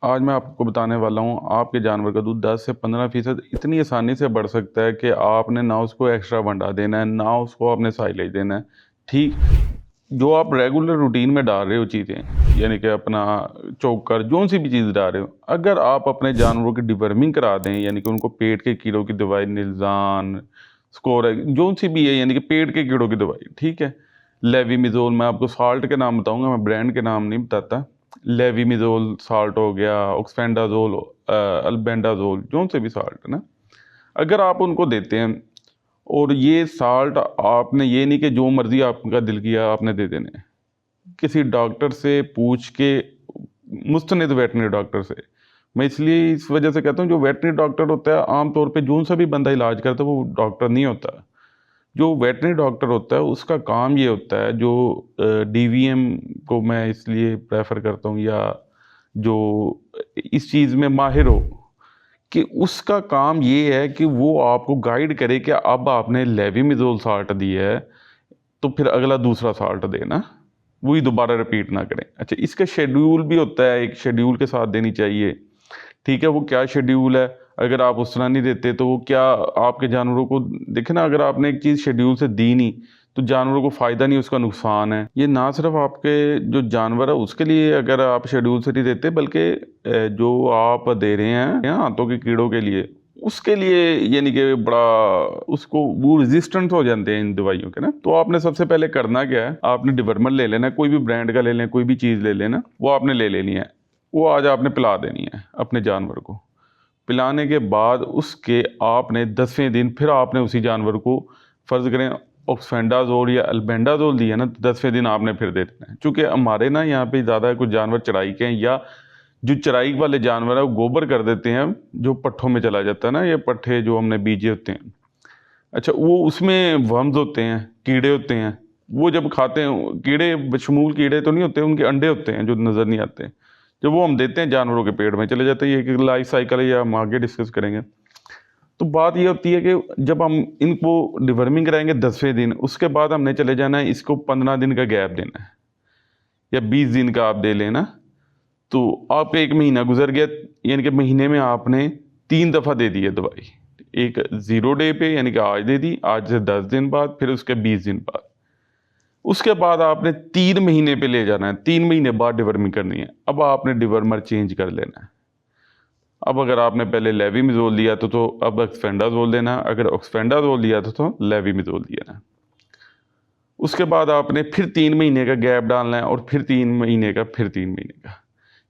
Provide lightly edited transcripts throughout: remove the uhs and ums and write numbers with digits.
आज मैं आपको बताने वाला हूँ आपके जानवर का दूध 10 से 15% इतनी आसानी से बढ़ सकता है कि आपने ना उसको एक्स्ट्रा वंडा देना है, ना उसको आपने साइलेज देना है। ठीक, जो आप रेगुलर रूटीन में डाल रहे हो चीज़ें, यानी कि अपना चोकर जो सी भी चीज़ डाल रहे हो, अगर आप अपने जानवरों की डिवर्मिंग करा दें, यानी कि उनको पेट के कीड़ों की दवाई, निल्जान, स्कोर जो सी भी है, यानी कि पेट के कीड़ों की दवाई, ठीक है। लेविमिज़ोल, मैं आपको साल्ट के नाम बताऊंगा, मैं ब्रांड के नाम नहीं बताता। लेविमिज़ोल साल्ट हो गया, ऑक्सफेंडाजोल, अल्बेंडाजोल, जो से भी साल्ट है ना, अगर आप उनको देते हैं, और ये साल्ट आपने, ये नहीं कि जो मर्जी आपका दिल किया आपने दे देने हैं, किसी डॉक्टर से पूछ के, मुस्तनिद वेटनरी डॉक्टर से। मैं इसलिए इस वजह से कहता हूँ, जो वेटनरी डॉक्टर होता है आमतौर पे जो सा भी बंदा इलाज करता है वो डॉक्टर नहीं होता। जो वेटनरी डॉक्टर होता है उसका काम ये होता है, जो डीवीएम को मैं इसलिए प्रेफर करता हूँ, या जो इस चीज़ में माहिर हो, कि उसका काम ये है कि वो आपको गाइड करे कि अब आपने लेविमिज़ोल साल्ट दिया है तो फिर अगला दूसरा साल्ट देना, वही दोबारा रिपीट ना करें। अच्छा, इसका शेड्यूल भी होता है, एक शेड्यूल के साथ देनी चाहिए। ठीक है, वो क्या शेड्यूल है, अगर आप उस तरह नहीं देते तो वो क्या आपके जानवरों को, देखे ना, अगर आपने एक चीज़ शेड्यूल से दी नहीं तो जानवरों को फ़ायदा नहीं, उसका नुकसान है। ये ना सिर्फ आपके जो जानवर है उसके लिए अगर आप शेड्यूल से नहीं देते, बल्कि जो आप दे रहे हैं हाथों के कीड़ों के लिए, उसके लिए, यानी कि बड़ा उसको, वो रेजिस्टेंट हो जाते हैं इन दवाइयों के ना। तो आपने सबसे पहले करना क्या है, आपने डिवर्मल ले लेना, कोई भी ब्रांड का ले लें, कोई भी चीज़ ले लेना, वो आपने ले लेनी है। वो आज आपने पिला देनी है अपने जानवर को। पिलाने के बाद उसके आपने 10वें दिन फिर आपने उसी जानवर को, फ़र्ज़ करें ऑक्सफेंडाजोल या अल्बेंडाजोल दिया ना, तो 10वें दिन आपने फिर दे देना है। चूँकि हमारे ना यहाँ पे ज़्यादा कुछ जानवर चराई के हैं, या जो चराई वाले जानवर है वो गोबर कर देते हैं, जो पट्ठों में चला जाता है ना, ये पट्ठे जो हमने बीजे होते हैं। अच्छा, वो उसमें वर्म्स होते हैं, कीड़े होते हैं, वो जब खाते हैं कीड़े, बशमूल कीड़े तो नहीं होते, उनके अंडे होते हैं जो नज़र नहीं आते, जब वो हम देते हैं जानवरों के पेट में चले जाते हैं। ये एक लाइफ साइकिल है, या हम आगे डिस्कस करेंगे। तो बात ये होती है कि जब हम इनको डिवर्मिंग कराएंगे 10वें दिन, उसके बाद हमने चले जाना है, इसको 15 दिन का गैप देना है, या 20 दिन का आप दे लेना। तो आपका 1 महीना गुजर गया, यानी कि महीने में आपने 3 दफ़ा दे दी है दवाई। एक 0 डे पे, यानी कि आज दे दी, आज से 10 दिन बाद, फिर उसके 20 दिन बाद। उसके बाद आपने 3 महीने पे ले जाना है, 3 महीने बाद डिवर्मिंग करनी है। अब आपने डिवर्मर चेंज कर लेना है। अब अगर आपने पहले लेविमिज़ोल लिया तो अब ऑक्सफेंडाजोल देना, अगर ऑक्सफेंडाजोल लिया तो लेविमिज़ोल देना। उसके बाद आपने फिर 3 महीने का गैप डालना है, और फिर 3 महीने का, फिर 3 महीने का,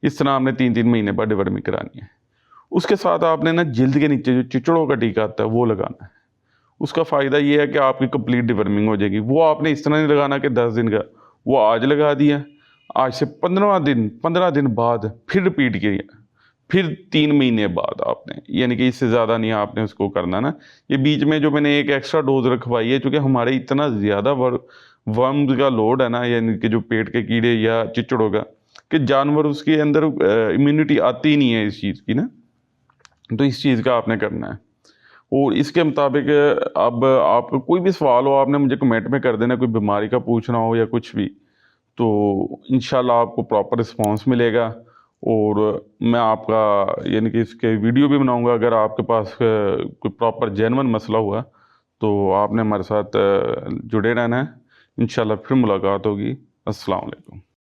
इस तरह आपने 3-3 महीने बाद डिवर्मिंग करानी है। उसके साथ आपने ना जिल्द के नीचे जो चिचड़ों का टीका आता है वो लगाना है। उसका फ़ायदा ये है कि आपकी कंप्लीट डिवर्मिंग हो जाएगी। वो आपने इस तरह नहीं लगाना कि 10 दिन का, वो आज लगा दिया, आज से 15 दिन बाद फिर रिपीट किया, फिर 3 महीने बाद आपने, यानी कि इससे ज़्यादा नहीं आपने उसको करना ना। ये बीच में जो मैंने एक एक्स्ट्रा डोज रखवाई है, चूँकि हमारे इतना ज़्यादा वर्म्स का लोड है ना, यानी कि जो पेट के कीड़े या चिचड़ों का, कि जानवर उसके अंदर इम्यूनिटी आती ही नहीं है इस चीज़ की ना। तो इस चीज़ का आपने करना है। और इसके मुताबिक अब आपको कोई भी सवाल हो, आपने मुझे कमेंट में कर देना, कोई बीमारी का पूछना हो या कुछ भी, तो इंशाल्लाह आपको प्रॉपर रिस्पांस मिलेगा। और मैं आपका, यानी कि इसके वीडियो भी बनाऊंगा, अगर आपके पास कोई प्रॉपर जेन्युइन मसला हुआ तो आपने हमारे साथ जुड़े रहना है। इंशाल्लाह फिर मुलाकात होगी। अस्सलाम वालेकुम।